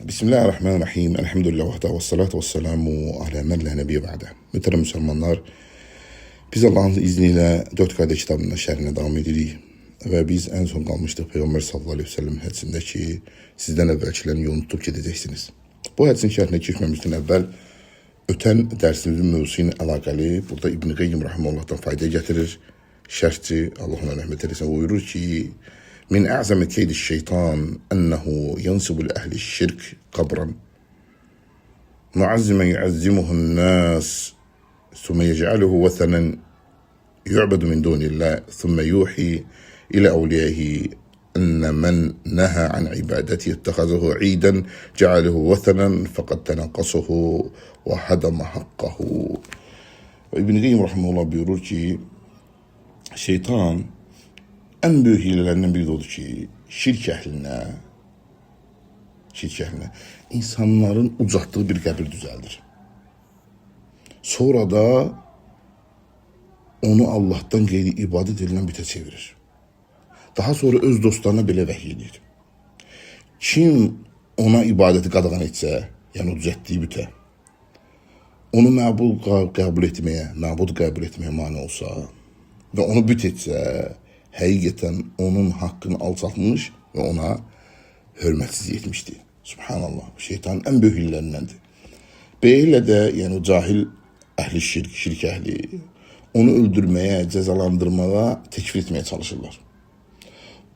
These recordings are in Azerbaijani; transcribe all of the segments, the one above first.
Bismillahirrahmanirrahim. Elhamdülillah vahdə və salatu və selamu alə mən lə nəbiyyə ba'də. Mühtərəm müsəlmanlar, biz Allahın izniyle 4 qardaş kitabının şərhinə davam edirik. Və biz en son qalmışdıq Peyğəmbər sallallahu aleyhi ve sellem hədisində ki, sizdən əvvəlkilərin yolunu tutub gedəcəksiniz. Bu hədisin şərhinə keçməmişdən əvvəl ötən dərsimizin mövzusu ilə əlaqəli burada İbn Qayyim rahimehullahdan fayda gətirir. Şərhçi, Allah ona rəhmət eləsin, buyurur ki, من أعظم كيد الشيطان أنه ينسب لأهل الشرك قبرا معزما يعزمه الناس ثم يجعله وثنا يعبد من دون الله ثم يوحي إلى أوليائه أن من نهى عن عبادته اتخذه عيدا جعله وثنا فقد تنقصه وهدم حقه. وابن Qayyim rahimehullah buyurur ki, şeytan en büyük hilelerinden biri de odur ki, şirk əhlinə insanların ucatdığı bir qəbir düzəldir. Sonra da onu Allah'tan qeyri ibadet edilen bütə çevirir. Daha sonra öz dostlarına belə vəhiy edir. Kim ona ibadeti qadağan etsə, yəni o düzəltdiyi bütə, onu məbud qəbul etməyə mane olsa və onu büt etsə, həqiqətən onun haqqını alçaltmış və ona hörmətsizlik etmişdi. Subhanallah, şeytanın en büyük hillərindəndir. Belə də, yəni o cahil əhli şirk əhli, onu öldürməyə, cəzalandırmağa, tekfir etməyə çalışırlar.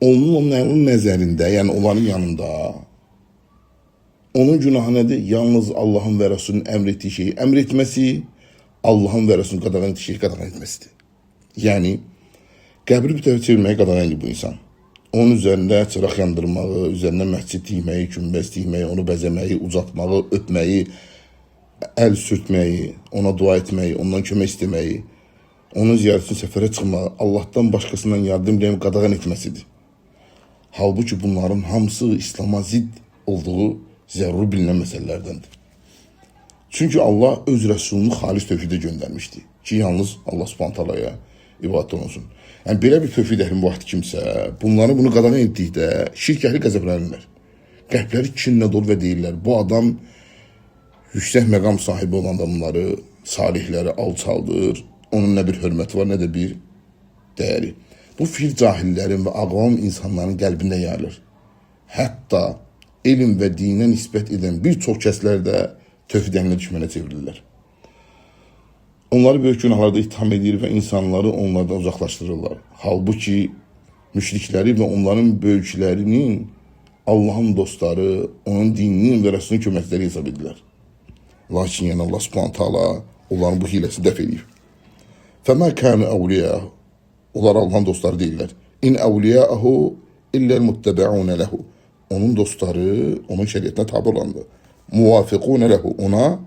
Onun nəzərində, yəni onların yanında, onun günahı nədir? Yalnız Allahın və Resulünün əmr etdiyi şeyi əmr etməsi, Allahın və Resulünün qadağan etdiyi şeyi qadağan etməsidir. Yəni, qəbri bütə çevirməyi qadağan edir bu insan. Onun üzərində çıraq yandırmağı, üzərində məscid tikməyi, günbəz tikməyi, onu bəzəməyi, ucatmağı, öpməyi, əl sürtməyi, ona dua etməyi, ondan kömək istəməyi, onun ziyarətini səfərə çıxmağı, Allah'tan başqasından yardım diləyib qadağan etməsidir. Halbuki bunların hamısı İslam'a zidd olduğu zəruri bilinən məsələlərdəndir. Çünki Allah öz Rəsulunu xalis tövhidə göndərmişdi ki, yalnız Allah subhanahu taalaya ibadət olunsun. Yəni belə bir tövhid əhli vaxt kimsə, bunu qadağan etdikdə şirk əhli qəzəblənirlər. Qəlbləri kinlə dolu və deyirlər, bu adam yüksək məqam sahibi olan adamları, salihləri alçaldır, onun nə bir hörməti var, nə də bir dəyəri. Bu fikir cahillərin və ağlam insanların qəlbində yayılır. Hətta elm və dinə nisbət edən bir çox kəslər də tövhid əhlinə düşmənə çevrilirlər. Onları böyük günahlarda itham edir və insanları onlardan uzaqlaşdırırlar. Halbuki müşrikləri və onların böyüklərinin Allahın dostları, onun dininin və Rəsulünün köməkləri hesab edirlər. Lakin yəni Allah subhanahu taala onların bu hiləsini dəf edir. Fəmə kânə əvliyəhu. Onlar Allahın dostları deyirlər. İn əvliyəhu illəl-muttəbə'unə ləhu. Onun dostları, onun şəriətinə tabi olandır. Muvafiqunə ləhu. Ona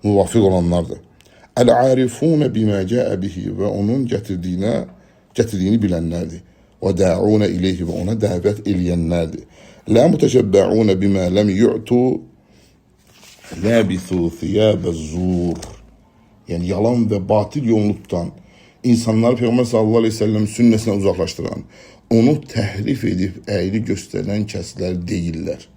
muvafiq olanlardır. El-arifune bima caa bihi və onun gətirdiyini bilənlərdir. Və da'un ileyhi və ona dəvət eləyənlərdir. La muteşebbaun bima lam yu'tu labisu thiyabaz-zur. Yəni yalan və batil yolunu tutan, insanları Peyğəmbər sallallahu əleyhi və səlləm sünnəsinə uzaqlaşdıran, onu təhrif edib əyri göstərən kəslər deyirlər.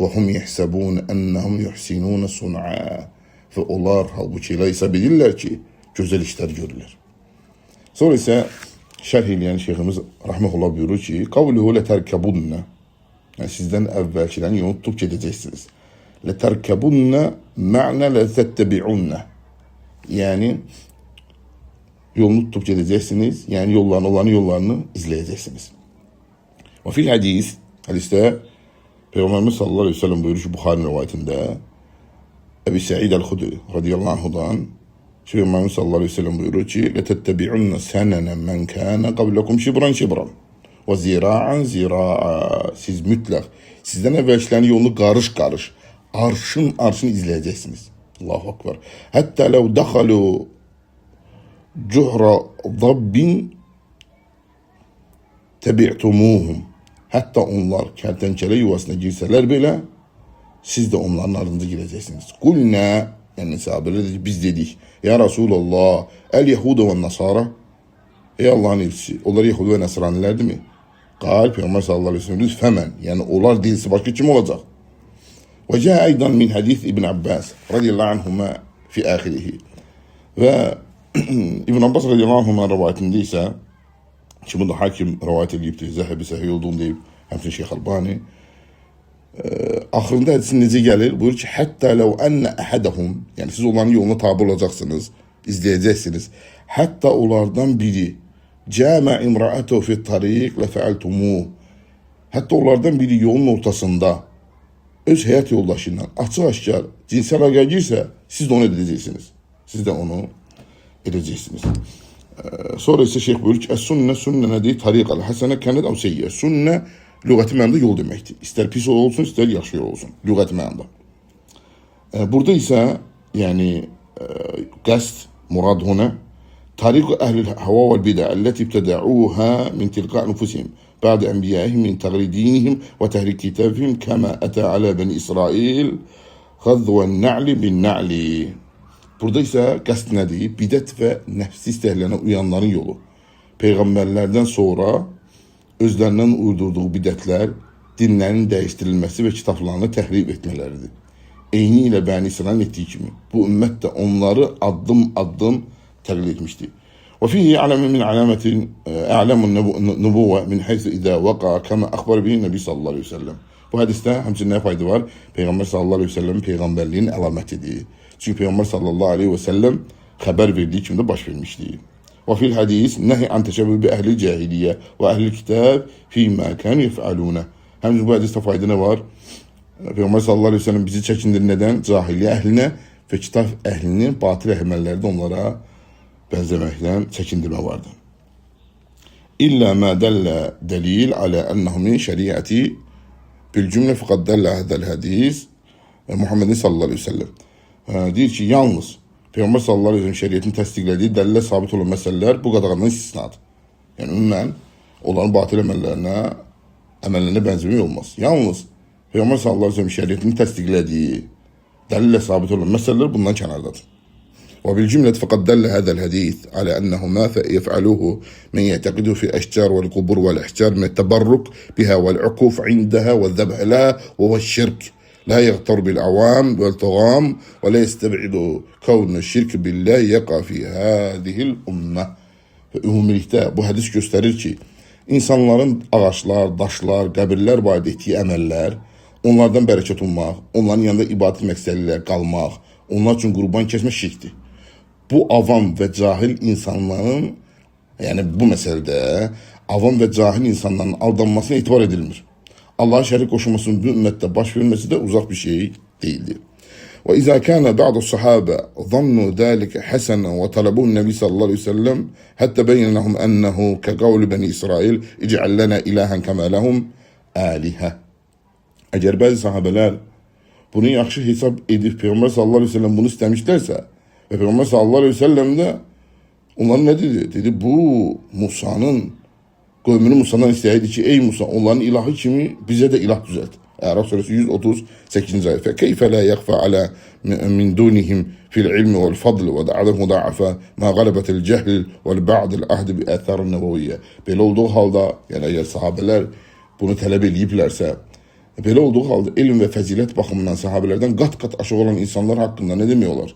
Və hum yəhsəbun ennəhum yuhsinun sun'a. Və onlar halbuki elə hesab edirlər ki, gözəl işlər görürlər. Sonra isə şərh eləyən şeyximiz rahmehullah buyurur ki, qavluhu letərkəbunnə. Yəni sizdən əvvəlkilərin yolunu tutub gedəcəksiniz. Letərkəbunnə mə'nə letəttəbi'unnə. Yəni yolunu tutub gedəcəksiniz, yəni onların yollarını izləyəcəksiniz. Və fil hədisdə Peyğəmbərimiz sallallahu aleyhi ve sellem buyurur ki, Buxarinin rivayətində Əbi Səid Əl-Xudri radiyallahu anhudan Peyğəmbərimiz sallallahu aleyhi ve sellem buyurur ki, لَتَتَّبِعُنَّ سَنَنَ مَنْ كَانَ قَبْلَكُمْ شِبْرًا وَزِرَاعًا زِرَاعًا. Siz mütləq, sizdən əvvəlkilərin yolunu qarış, arşın izləyəcəksiniz. Allahu akbar. Hətta ləv dəxalu cuhra dabbin təbi'tumuhum. Hətta onlar kərtənkələ yuvasına girsələr belə, siz də onların ardınca girəcəksiniz. Qulnə, yəni sahabələr dedik, biz dedik, ya Rasulallah, əl-Yahuda və Nasara, ey Allahın elçisi, onlar Yahudi və Nəsranilərdir mi? Qal Peyğəmbər sallallahu əleyhi və səlləm fəmən, yəni onlar deyilsə başqa kim olacaq? Və cəə aydan min hədis İbn Abbas radiyallahu anhuma fi axirihi. Və İbn Abbas radiyallahu anhuma rivayətində isə ki, bunu hakim rivayət edibdir, Zəhəbi səhih olduğunu deyib, həmçinin Şeyx Albani. Axırında hədisin necə gəlir? Buyurur ki, hətta ləv ənə əhədəhum, yəni siz onların yoluna tabi olacaqsınız, izləyəcəksiniz. Hətta onlardan biri cəmə imra'atuhu fi tariq la fa'altumuh. Hətta onlardan biri yolun ortasında öz həyat yoldaşı ilə açıq-aşkar cinsi əlaqəyə girsə, siz də onu edəcəksiniz. Siz də onu edəcəksiniz. Sonra isə şeyx buyurur ki, əs-sünnə, sünnə nədir? Tariqəl həsənə kənət əv seyyə. Sünnə lüğəti mənada yol deməkdir. İstər pis yol olsun, istər yaxşı yol olsun. Lüğəti mənada. Burada isə yəni qəsd, murad huna tariq əhl-i həva vəl-bidə əlləti ibtədəuhə min tilqa nufusihim bə'də ənbiyəhim min təqridinihim və təhrik kitabihim kəmə ətə alə bəni İsrail xəzvən nə'li bin nə'li. Burada isə qəsd nədir? Bidət və nəfsi istəklərinə uyanların yolu. Peyğəmbərlərdən sonra özlərindən uydurduğu bidətlər, dinlərin dəyişdirilməsi və kitablarını təhrif etmələridir. Eyni ilə Bəni İsrailin etdiyi kimi. Bu ümmət də onları addım-addım təqlid etmişdir. Və fihi ələmin min aləmətin a'lamun nubuvvə min haythu izə vəqa kəmə əxbar bihi Nəbi sallallahu aleyhi ve sellem. Bu hədisdə həmçinin nə fayda var? Peyğəmbər sallallahu aleyhi ve sellemin peyğəmbərliyin əlamətidir. Çünki Peyğəmbər sallallahu aleyhi ve sellem xəbər verdiyi kimi də baş vermişdir. Və fil hədis nəhi an təşəbbüh bi əhli cahiliyyə və əhli kitab fīmə kənu yef'alunə. Həmçinin bu hədisdə fayda nə var? Peyğəmbər sallallahu aleyhi ve sellem bizi çəkindir nədən? Cahiliyyə əhlinə və kitab əhlinin batil əməllərdə onlara bənzəməkdən çəkindirmə vardır. İllə mə dəllə dəlil alə ənəhu min şəriəti bil cümlə fəqad dəllə hədəl hədis Muhammedin sallallahu aleyhi ve sellem. Deyir ki, yalnız Peyğəmbər sallallahu aleyhi ve sellem şəriyyətini təsdiqlədiyi dəlillə sabit olan məsələlər bu qadağandan istisnadır. Yəni ümumən onların batil əməllərinə bənzəmək olmaz. Yalnız Peyğəmbər sallallahu aleyhi ve sellem şəriyyətini təsdiqlədiyi dəlillə sabit olan məsələlər bundan kənardadır. وبالجملة فقد دل هذا الحديث على أنه ما يفعله من يعتقده في الأشجار والقبور والأحجار من التبرك بها والعكوف عندها والذبح لها وهو الشرك لا يغتر بالعوام والطغام ولا يستبعد كون الشirk بالله يقع في هذه الأمة. Ümumilikdə bu hədis göstərir ki, insanların ağaçlar, daşlar, qəbirlər barədə etdiyi əməllər, onlardan bərəkət ummaq, onların yanında ibadət məqsədi ilə qalmaq, onlar üçün qurban kəsmək şirkdir. Bu avam və cahil insanların, yəni bu məsələdə avam və cahil insanların aldanmasına etibar edilmir. Allah'a şərik qoşulmasının bu ümmətdə baş verməsi də uzaq bir şey değildir. Və izə kənə bə'du sahabə zannu dəlikə həsənən və tələbuhu Nəbi sallallahu aleyhi ve sellem həttə beynənəhum ənəhu kəqavli bəni İsrail icəl lənə iləhən kəmə ləhum əlihə. Əgər bəzi sahabələr bunu yaxşı hesab edib Peyğəmbər sallallahu aleyhi ve sellem bunu istəmişlərsə və Peyğəmbər sallallahu aleyhi ve sellem də onların nə dedi? Dedi, bu Musa'nın qövmünü Musa'dan istəyirdi ki, ey Musa, onların ilahı kimi bizə də ilah düzəlt. Ərəf surəsi 138-ci ayət. Fəkeyfə lə yəxfə alə min dunihim fil ilmi vəl fadl və də'adə müdaafə mə qələbətil cəhl vəl ba'dil əhdi bi əthərin nəvəviyyə. Belə olduğu halda, yəni əgər sahabələr bunu tələb ediblərsə, belə olduğu halda elm və fəzilət baxımından sahabələrdən qat-qat aşağı olan insanlar haqqında nə demək olar?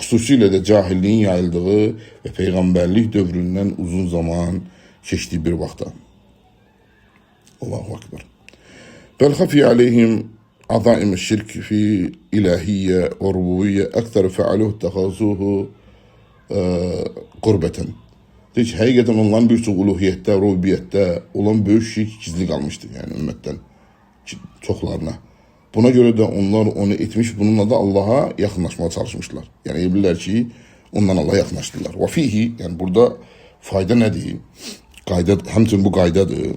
Xüsusilə də cahilliyin yayıldığı və peyğəmbərlik dövründən uzun zaman keçdiyi bir vaxtda. Allahu Akbar. Bəl xafi aleyhim azaim şirk fi ilahiyyə və rububiyyə əktər fəaluhu təxazuhu qurbətən. Deyir ki, həqiqətən onların bir çox uluhiyyətdə, rububiyyətdə olan böyük şirk gizli qalmışdır, yəni ümmətdən çoxlarına. Buna görə də onlar onu etmiş, bununla da Allaha yaxınlaşmaya çalışmışlar. Yəni bilirlər ki, ondan Allaha yaxınlaşdılar. Və fihi, yəni burada fayda nədir? Həmçinin bu qaydadır.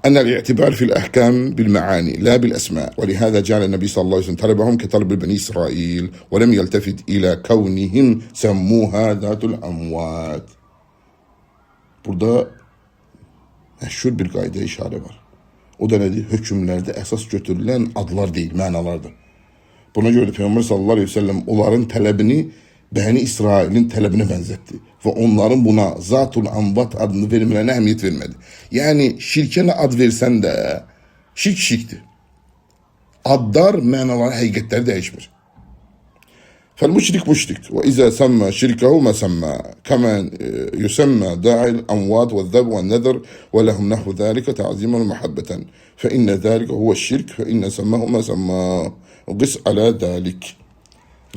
Ənəl i'tibar fil əhkam bil məani, la bil əsmə. Və lihədə cələ Nəbi sallallahu aleyhi ve sellem tələbəhum ki talib bəni İsrail və ləm yəltəfid ilə kəvnihim səmmuhə zətul əmvat. Burada məşhur bir qayda işarə var. O da nədir? Hökümlərdə əsas götürülən adlar deyil, mənalardır. Buna görə də Peyğəmbər sallallahu aleyhi ve sellem onların tələbini Bəni İsrailin tələbinə bənzətdi və onların buna Zatul Amvat adını vermələrinə əhəmiyyət vermədi. Yəni şirkə nə ad versən də şirk şirkdir. Adlar mənaları, həqiqətləri dəyişmir. فالمشرك مشرك وإذا سمى شركه ما سمى كما يسمى داعي الأموات والذبح والنذر ولهم نحو ذلك تعظيما ومحبة فإن ذلك هو الشرك فإن سماه ما سمى وقس على ذلك.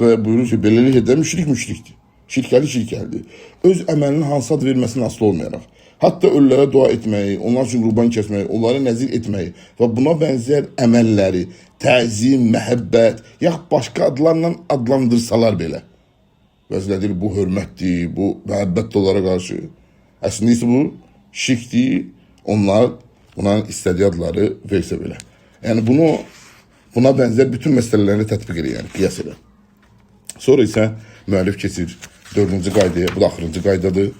Ve buyurur ki beləliklə də müşrikdir. Şirkəli. Öz əməlinin hansı ad verməsindən asılı olmayaraq. Hatta ölülərə dua etməyi, onlar üçün qurban kəsməyi, onları nəzir etməyi və buna bənzər əməlləri, təzim, məhəbbət, yaxud başqa adlarla adlandırsalar belə. Vəzlədir, bu hörmətdir, bu məhəbbət onlara qarşı. Əslində isə bu şirkdir, onlar buna istədiyi adları versə belə. Yəni buna bənzər bütün məsələlərini tətbiq edir, yəni qiyas edir. Sonra isə müəllif keçir 4-cü qaydaya, bu da axırıncı qaydadır.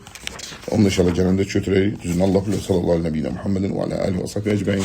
Onun inşallah gələndə götürək. Düzün Allah bilə sallallahu aleyhi və Muhammedin və alə alihi və sahbihi ecmaîn.